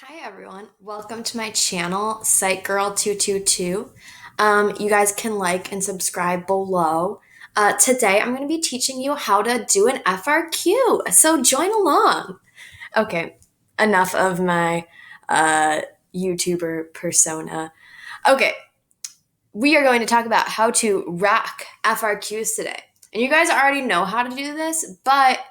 Hi everyone, welcome to my channel, Psych Girl 222. You guys can like and subscribe below. Today I'm going to be teaching you how to do an FRQ, so join along. Okay, enough of my uh, YouTuber persona. Okay, we are going to talk about how to rock FRQs today. And you guys already know how to do this, but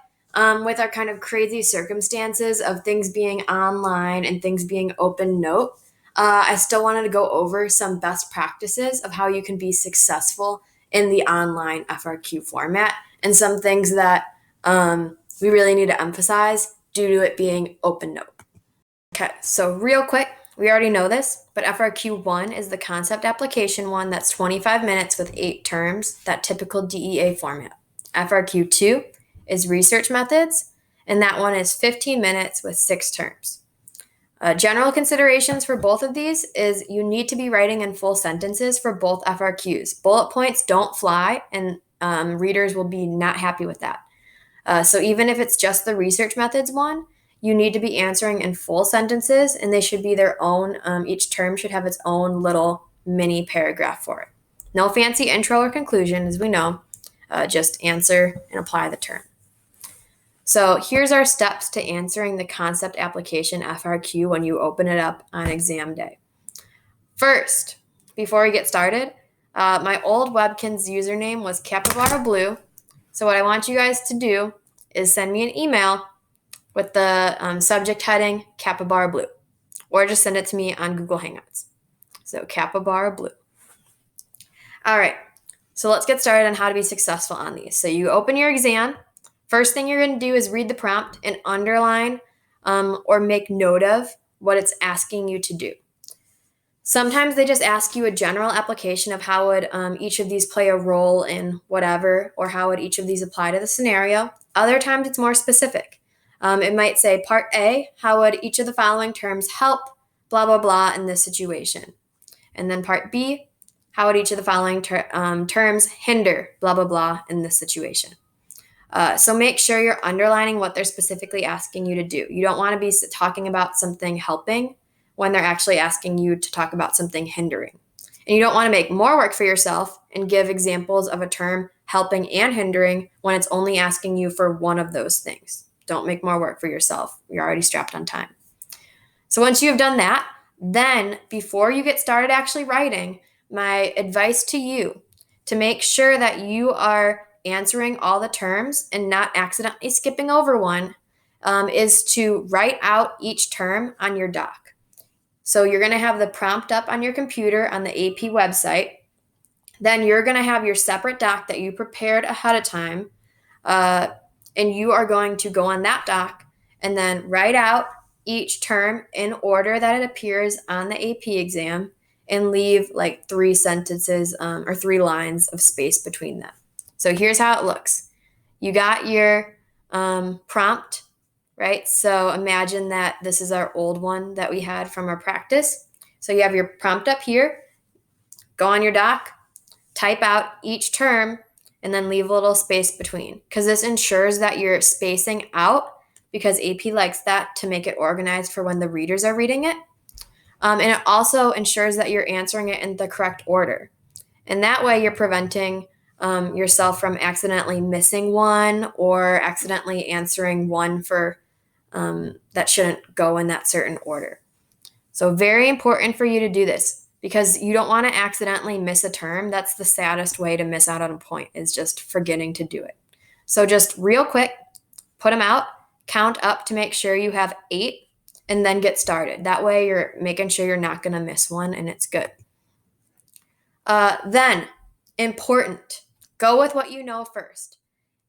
with our kind of crazy circumstances of things being online and things being open note, I still wanted to go over some best practices of how you can be successful in the online FRQ format and some things that we really need to emphasize due to it being open note. Okay, so real quick, we already know this, but FRQ1 is the concept application one that's 25 minutes with 8 terms, that typical DEA format. FRQ2 is research methods, and that one is 15 minutes with 6 terms. General considerations for both of these is you need to be writing in full sentences for both FRQs. Bullet points don't fly, and readers will be not happy with that. So even if it's just the research methods one, you need to be answering in full sentences, and they should be their own. Each term should have its own little mini paragraph for it. No fancy intro or conclusion, as we know. Just answer and apply the term. So here's our steps to answering the concept application FRQ when you open it up on exam day. First, before we get started, my old Webkinz username was Capybara Blue. So what I want you guys to do is send me an email with the subject heading Capybara Blue, or just send it to me on Google Hangouts. So Capybara Blue. All right, so let's get started on how to be successful on these. So you open your exam. First thing you're going to do is read the prompt and underline or make note of what it's asking you to do. Sometimes they just ask you a general application of how would each of these play a role in whatever, or how would each of these apply to the scenario. Other times it's more specific. It might say, Part A, how would each of the following terms help blah, blah, blah in this situation? And then Part B, how would each of the following terms hinder blah, blah, blah in this situation? So make sure you're underlining what they're specifically asking you to do. You don't want to be talking about something helping when they're actually asking you to talk about something hindering. And you don't want to make more work for yourself and give examples of a term helping and hindering when it's only asking you for one of those things. Don't make more work for yourself. You're already strapped on time. So once you've done that, then before you get started actually writing, my advice to you to make sure that you are answering all the terms and not accidentally skipping over one is to write out each term on your doc. So you're going to have the prompt up on your computer on the AP website. Then you're going to have your separate doc that you prepared ahead of time. And you are going to go on that doc and then write out each term in order that it appears on the AP exam and leave like 3 sentences or 3 lines of space between them. So here's how it looks. You got your prompt, right? So imagine that this is our old one that we had from our practice. So you have your prompt up here. Go on your doc, type out each term, and then leave a little space between, because this ensures that you're spacing out, because AP likes that to make it organized for when the readers are reading it. And it also ensures that you're answering it in the correct order. And that way you're preventing yourself from accidentally missing one or accidentally answering one for that shouldn't go in that certain order. So very important for you to do this, because you don't want to accidentally miss a term. That's the saddest way to miss out on a point, is just forgetting to do it. So just real quick, put them out, count up to make sure you have 8, and then get started. That way you're making sure you're not going to miss one, and it's good. Then, important, go with what you know first.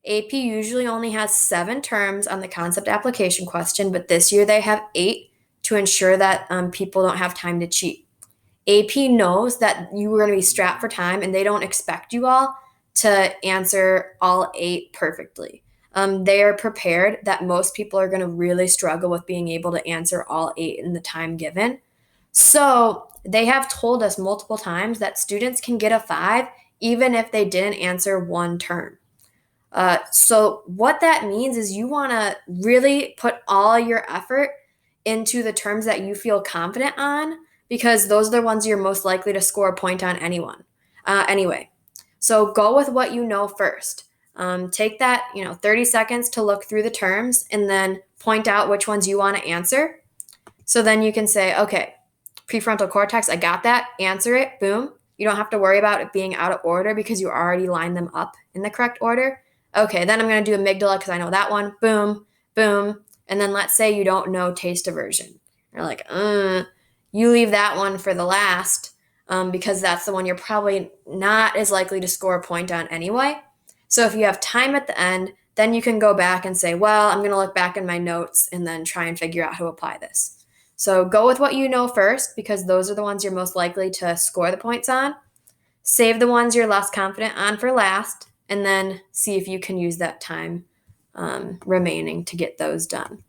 AP usually only has 7 terms on the concept application question, but this year they have 8 to ensure that people don't have time to cheat. AP knows that you are going to be strapped for time, and they don't expect you all to answer all 8 perfectly. They are prepared that most people are going to really struggle with being able to answer all 8 in the time given. So they have told us multiple times that students can get a 5 even if they didn't answer one term. So what that means is you want to really put all your effort into the terms that you feel confident on, because those are the ones you're most likely to score a point on anyway. So go with what you know first. Take that 30 seconds to look through the terms and then point out which ones you want to answer. So then you can say, okay, prefrontal cortex, I got that, answer it, boom. You don't have to worry about it being out of order because you already lined them up in the correct order. Okay, then I'm going to do amygdala because I know that one, boom, boom. And then let's say you don't know taste aversion. You're like, you leave that one for the last because that's the one you're probably not as likely to score a point on anyway. So if you have time at the end, then you can go back and say, well, I'm going to look back in my notes and then try and figure out how to apply this. So go with what you know first because those are the ones you're most likely to score the points on. Save the ones you're less confident on for last, and then see if you can use that time remaining to get those done.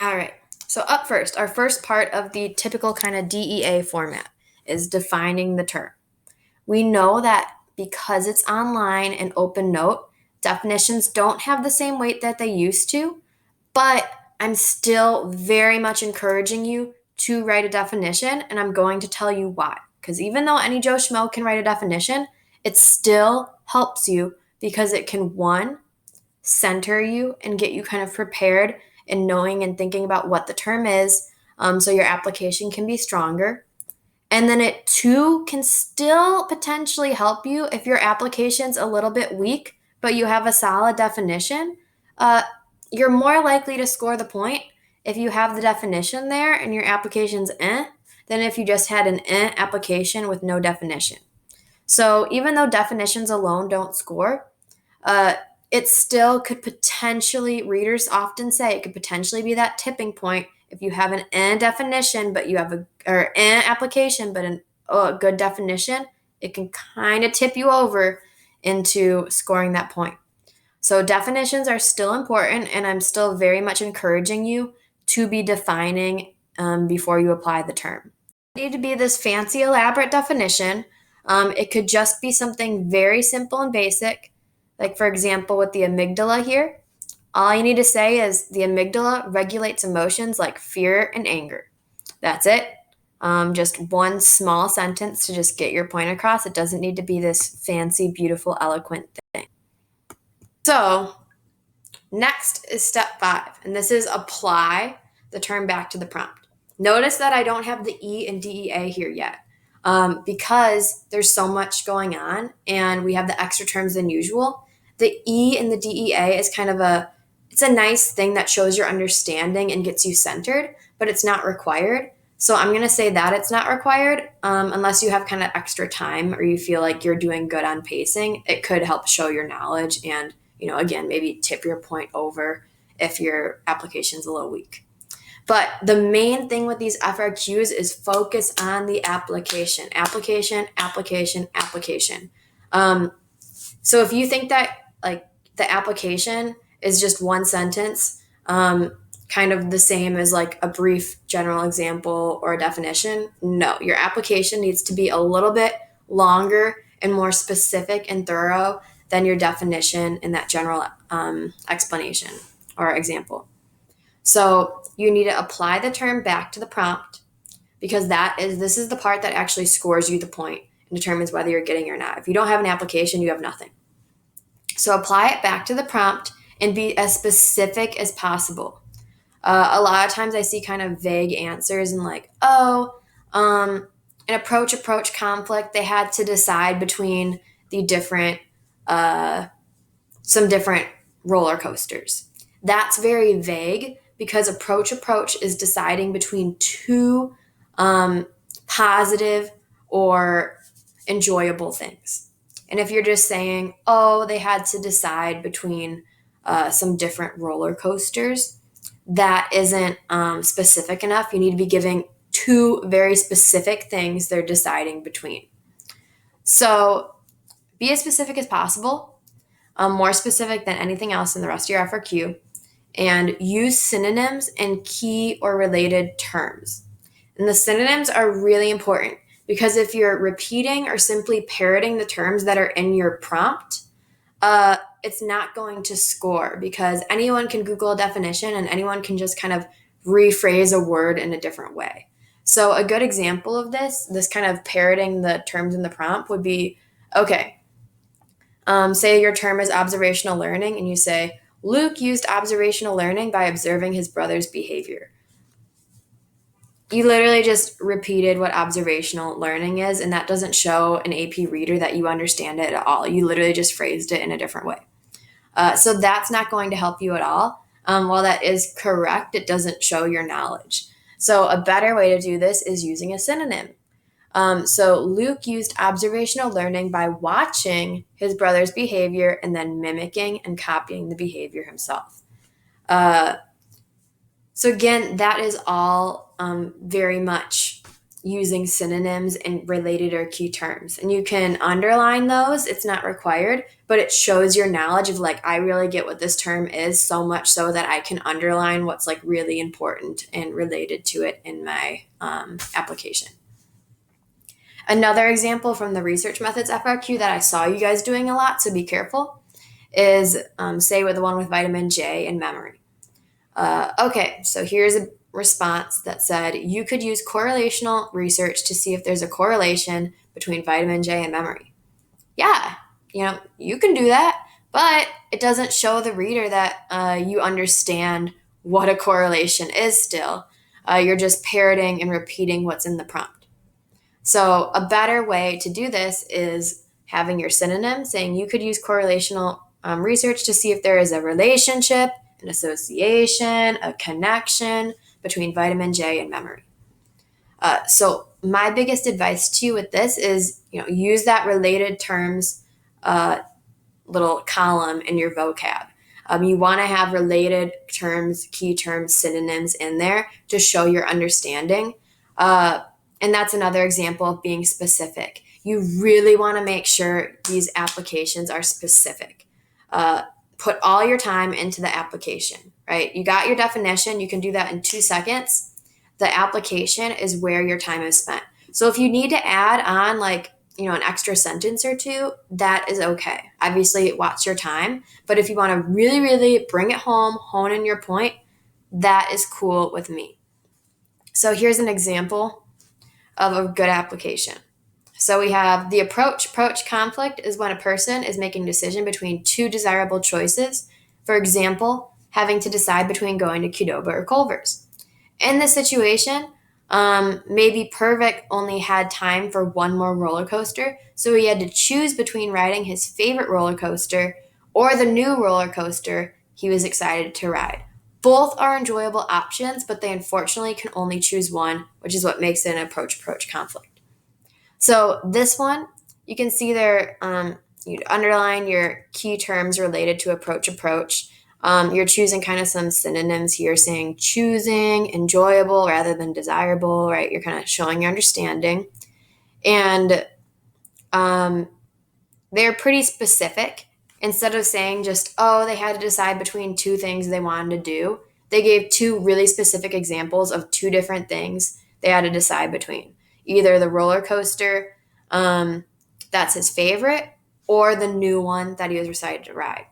All right, so up first, our first part of the typical kind of DEA format is defining the term. We know that because it's online and open note, definitions don't have the same weight that they used to, but I'm still very much encouraging you to write a definition, and I'm going to tell you why. Because even though any Joe Schmo can write a definition, it still helps you because it can, one, center you and get you kind of prepared and knowing and thinking about what the term is, so your application can be stronger. And then it, two, can still potentially help you if your application's a little bit weak, but you have a solid definition. You're more likely to score the point if you have the definition there and your application's than if you just had an application with no definition. So even though definitions alone don't score, it still could potentially, readers often say, it could potentially be that tipping point if you have an definition, but you have an application, but a good definition, it can kind of tip you over into scoring that point. So definitions are still important, and I'm still very much encouraging you to be defining before you apply the term. It doesn't need to be this fancy, elaborate definition. It could just be something very simple and basic. Like, for example, with the amygdala here, all you need to say is the amygdala regulates emotions like fear and anger. That's it. Just one small sentence to just get your point across. It doesn't need to be this fancy, beautiful, eloquent thing. So next is step 5, and this is apply the term back to the prompt. Notice that I don't have the E and DEA here yet because there's so much going on and we have the extra terms than usual. The E and the DEA is kind of it's a nice thing that shows your understanding and gets you centered, but it's not required. So I'm going to say that it's not required unless you have kind of extra time or you feel like you're doing good on pacing. It could help show your knowledge and, again, maybe tip your point over if your application's a little weak. But the main thing with these FRQs is focus on the application. Application, application, application. So if you think that like the application is just one sentence, kind of the same as like a brief general example or a definition, no, your application needs to be a little bit longer and more specific and thorough than your definition in that general explanation or example. So you need to apply the term back to the prompt because this is the part that actually scores you the point and determines whether you're getting it or not. If you don't have an application, you have nothing. So apply it back to the prompt and be as specific as possible. A lot of times I see kind of vague answers and like, an approach conflict, they had to decide between the different, some different roller coasters. That's very vague because approach is deciding between two positive or enjoyable things. And if you're just saying, they had to decide between some different roller coasters, that isn't specific enough. You need to be giving two very specific things they're deciding between. So be as specific as possible, more specific than anything else in the rest of your FRQ, and use synonyms and key or related terms. And the synonyms are really important because if you're repeating or simply parroting the terms that are in your prompt, it's not going to score because anyone can Google a definition and anyone can just kind of rephrase a word in a different way. So a good example of this kind of parroting the terms in the prompt would be, okay, say your term is observational learning, and you say, Luke used observational learning by observing his brother's behavior. You literally just repeated what observational learning is, and that doesn't show an AP reader that you understand it at all. You literally just phrased it in a different way. So that's not going to help you at all. While that is correct, it doesn't show your knowledge. So a better way to do this is using a synonym. So Luke used observational learning by watching his brother's behavior and then mimicking and copying the behavior himself. So again, that is all very much using synonyms and related or key terms. And you can underline those. It's not required, but it shows your knowledge of like, I really get what this term is, so much so that I can underline what's like really important and related to it in my application. Another example from the research methods FRQ that I saw you guys doing a lot, so be careful, is say with the one with vitamin J and memory. Okay, so here's a response that said you could use correlational research to see if there's a correlation between vitamin J and memory. Yeah, you can do that, but it doesn't show the reader that you understand what a correlation is still. You're just parroting and repeating what's in the prompt. So a better way to do this is having your synonym saying you could use correlational research to see if there is a relationship, an association, a connection between vitamin J and memory. So my biggest advice to you with this is, use that related terms little column in your vocab. You want to have related terms, key terms, synonyms in there to show your understanding. And that's another example of being specific. You really want to make sure these applications are specific. Put all your time into the application, right? You got your definition. You can do that in 2 seconds. The application is where your time is spent. So if you need to add on an extra sentence or two, that is okay. Obviously, watch your time. But if you want to really, really bring it home, hone in your point, that is cool with me. So here's an example of a good application. So we have the approach conflict is when a person is making a decision between two desirable choices. For example, having to decide between going to Qdoba or Culver's. In this situation, maybe Pervik only had time for one more roller coaster, so he had to choose between riding his favorite roller coaster or the new roller coaster he was excited to ride. Both are enjoyable options, but they unfortunately can only choose one, which is what makes it an approach conflict. So this one, you can see there, you underline your key terms related to approach. You're choosing kind of some synonyms here, saying choosing, enjoyable rather than desirable, right? You're kind of showing your understanding. And they're pretty specific. Instead of saying just, they had to decide between two things they wanted to do, they gave two really specific examples of two different things they had to decide between. Either the roller coaster that's his favorite or the new one that he was excited to ride.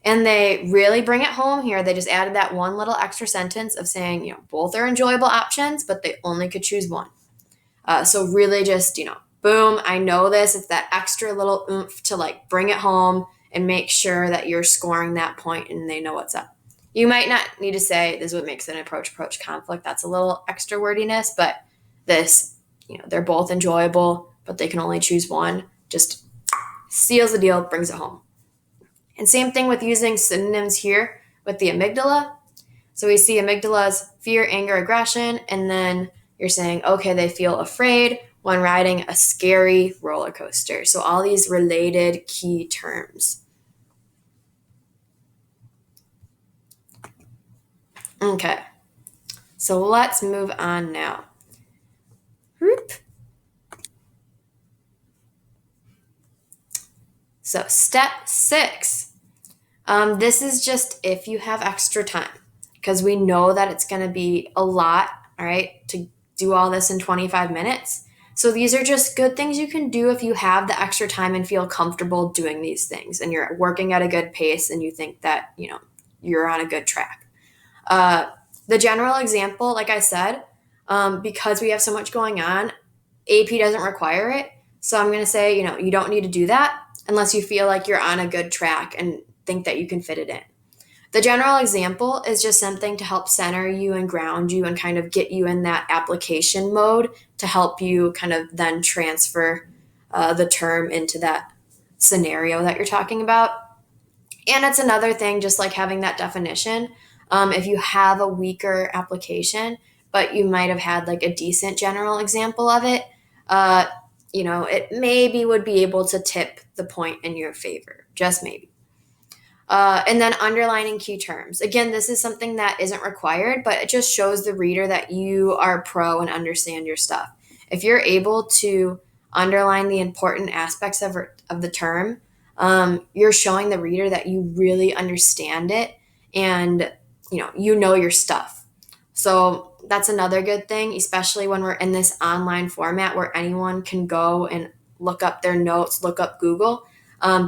And they really bring it home here. They just added that one little extra sentence of saying, both are enjoyable options, but they only could choose one. So really just, boom, I know this. It's that extra little oomph to bring it home and make sure that you're scoring that point and they know what's up. You might not need to say this is what makes an approach conflict. That's a little extra wordiness, but this, they're both enjoyable, but they can only choose one. Just seals the deal, brings it home. And same thing with using synonyms here with the amygdala. So we see amygdala's fear, anger, aggression, and then you're saying, okay, they feel afraid when riding a scary roller coaster. So all these related key terms. Okay, so let's move on now. Whoop. So step 6. This is just if you have extra time, because we know that it's going to be a lot, all right, to do all this in 25 minutes. So these are just good things you can do if you have the extra time and feel comfortable doing these things and you're working at a good pace and you think that, you're on a good track. The general example, like I said, because we have so much going on, AP doesn't require it. So I'm going to say, you don't need to do that unless you feel like you're on a good track and think that you can fit it in. The general example is just something to help center you and ground you and kind of get you in that application mode to help you kind of then transfer the term into that scenario that you're talking about. And it's another thing, just like having that definition. If you have a weaker application, but you might have had like a decent general example of it, uh, it maybe would be able to tip the point in your favor, just maybe. And then underlining key terms. Again, this is something that isn't required, but it just shows the reader that you are pro and understand your stuff. If you're able to underline the important aspects of the term, you're showing the reader that you really understand it and you know your stuff. So that's another good thing, especially when we're in this online format where anyone can go and look up their notes, look up Google.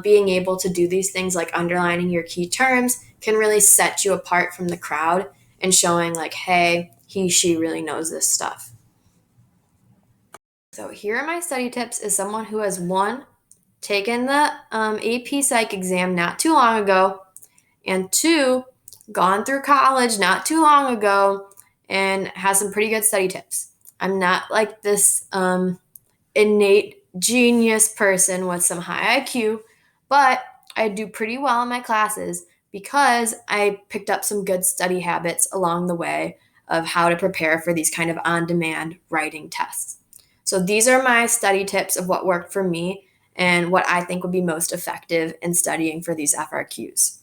Being able to do these things like underlining your key terms can really set you apart from the crowd and showing like, hey, she really knows this stuff. So here are my study tips as someone who has one, taken the AP Psych exam not too long ago, and two, gone through college not too long ago and has some pretty good study tips. I'm not like this innate genius person with some high IQ, but I do pretty well in my classes because I picked up some good study habits along the way of how to prepare for these kind of on-demand writing tests. So these are my study tips of what worked for me and what I think would be most effective in studying for these FRQs.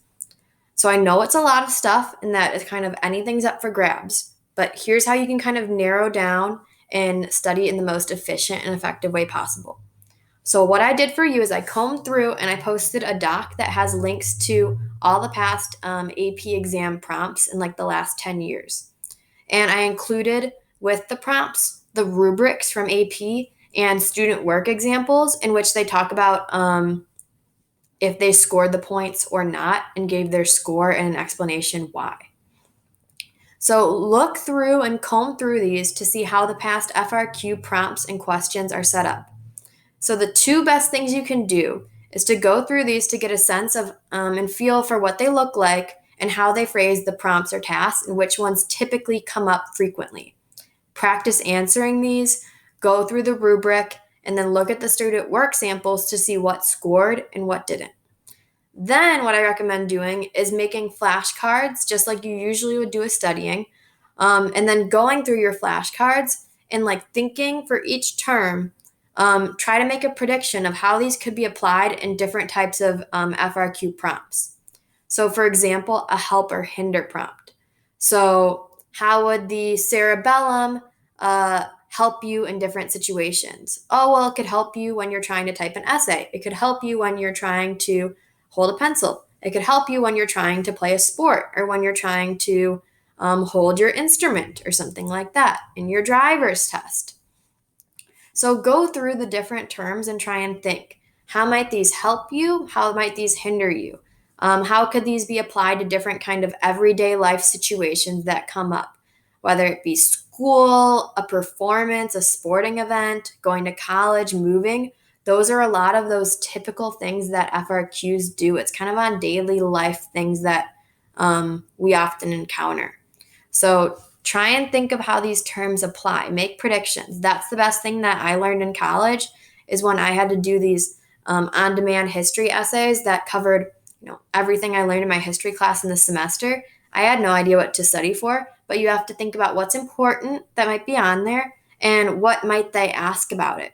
So I know it's a lot of stuff and that it's kind of anything's up for grabs, but here's how you can kind of narrow down and study in the most efficient and effective way possible. So what I did for you is I combed through and I posted a doc that has links to all the past AP exam prompts in like the last 10 years. And I included with the prompts the rubrics from AP and student work examples in which they talk about if they scored the points or not and gave their score and an explanation why. So look through and comb through these to see how the past FRQ prompts and questions are set up. So the two best things you can do is to go through these to get a sense of and feel for what they look like and how they phrase the prompts or tasks and which ones typically come up frequently. Practice answering these, go through the rubric, and then look at the student work samples to see what scored and what didn't. Then what I recommend doing is making flashcards, just like you usually would do with studying, and then going through your flashcards and like thinking for each term, try to make a prediction of how these could be applied in different types of FRQ prompts. So for example, a help or hinder prompt. So how would the cerebellum help you in different situations? Oh, well, it could help you when you're trying to type an essay. It could help you when you're trying to hold a pencil. It could help you when you're trying to play a sport or when you're trying to hold your instrument or something like that in your driver's test. So go through the different terms and try and think, how might these help you? How might these hinder you? How could these be applied to different kind of everyday life situations that come up, whether it be school, a performance, a sporting event, going to college, moving. Those are a lot of those typical things that FRQs do. It's kind of on daily life things that we often encounter. So try and think of how these terms apply. Make predictions. That's the best thing that I learned in college is when I had to do these on-demand history essays that covered everything I learned in my history class in the semester. I had no idea what to study for, but you have to think about what's important that might be on there and what might they ask about it.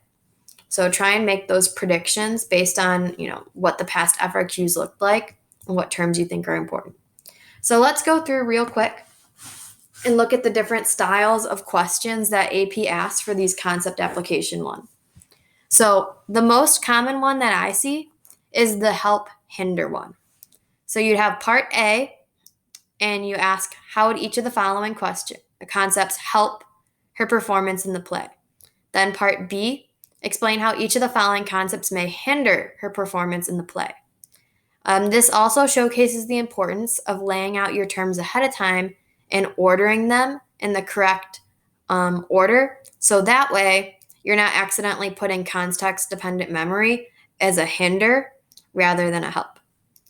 So try and make those predictions based on, what the past FRQs looked like and what terms you think are important. So let's go through real quick and look at the different styles of questions that AP asks for these concept application one. So the most common one that I see is the help hinder one. So you'd have part A and you ask, how would each of the following concepts help her performance in the play? Then part B, explain how each of the following concepts may hinder her performance in the play. This also showcases the importance of laying out your terms ahead of time and ordering them in the correct order. So that way, you're not accidentally putting context-dependent memory as a hinder rather than a help.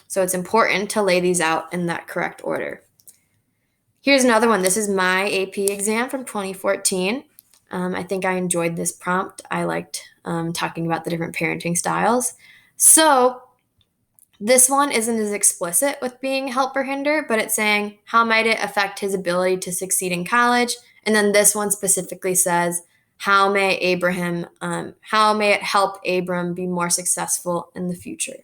So it's important to lay these out in that correct order. Here's another one. This is my AP exam from 2014. I think I enjoyed this prompt. I liked talking about the different parenting styles. So this one isn't as explicit with being help or hinder, but it's saying, how might it affect his ability to succeed in college? And then this one specifically says, how may it help Abram be more successful in the future?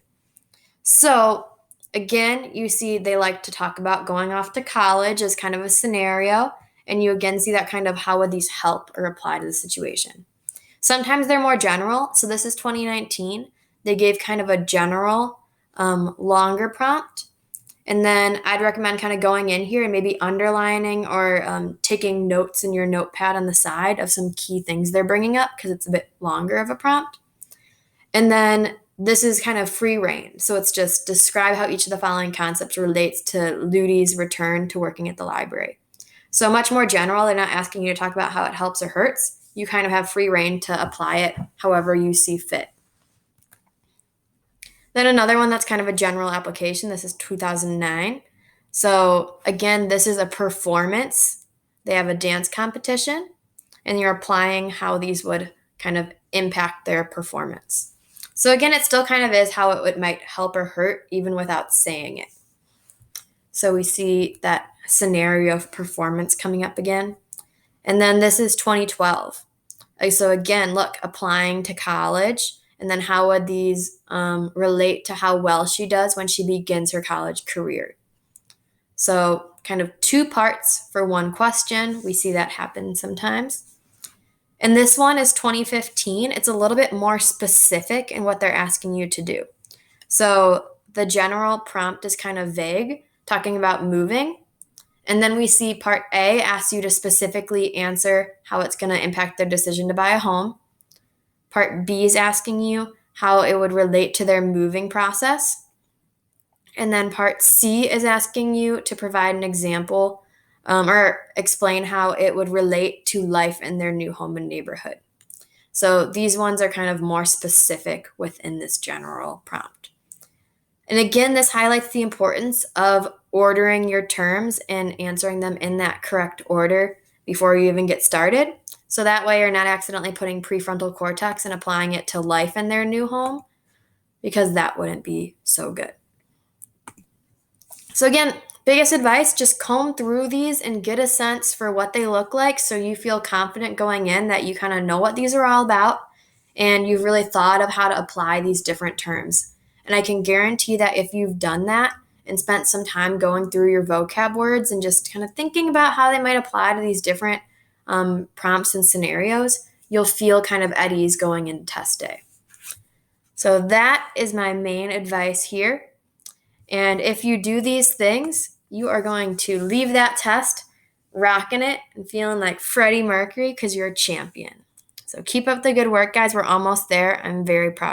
So again, you see they like to talk about going off to college as kind of a scenario. And you again see that kind of how would these help or apply to the situation. Sometimes they're more general. So this is 2019. They gave kind of a general, longer prompt. And then I'd recommend kind of going in here and maybe underlining or taking notes in your notepad on the side of some key things they're bringing up because it's a bit longer of a prompt. And then this is kind of free reign. So it's just describe how each of the following concepts relates to Ludi's return to working at the library. So much more general. They're not asking you to talk about how it helps or hurts. You kind of have free reign to apply it however you see fit. Then another one that's kind of a general application. This is 2009. So again, this is a performance. They have a dance competition, and you're applying how these would kind of impact their performance. So again, it still kind of is how it might help or hurt even without saying it. So we see that scenario of performance coming up again. And then this is 2012. So again, look, applying to college, and then how would these relate to how well she does when she begins her college career? So kind of two parts for one question. We see that happen sometimes. And this one is 2015. It's a little bit more specific in what they're asking you to do. So the general prompt is kind of vague, talking about moving. And then we see part A asks you to specifically answer how it's going to impact their decision to buy a home. Part B is asking you how it would relate to their moving process. And then part C is asking you to provide an example or explain how it would relate to life in their new home and neighborhood. So these ones are kind of more specific within this general prompt. And again, this highlights the importance of ordering your terms and answering them in that correct order before you even get started. So that way you're not accidentally putting prefrontal cortex and applying it to life in their new home, because that wouldn't be so good. So again, biggest advice, just comb through these and get a sense for what they look like so you feel confident going in that you kind of know what these are all about and you've really thought of how to apply these different terms. And I can guarantee that if you've done that and spent some time going through your vocab words and just kind of thinking about how they might apply to these different prompts and scenarios, you'll feel kind of at ease going into test day. So that is my main advice here. And if you do these things, you are going to leave that test rocking it and feeling like Freddie Mercury because you're a champion. So keep up the good work, guys. We're almost there. I'm very proud.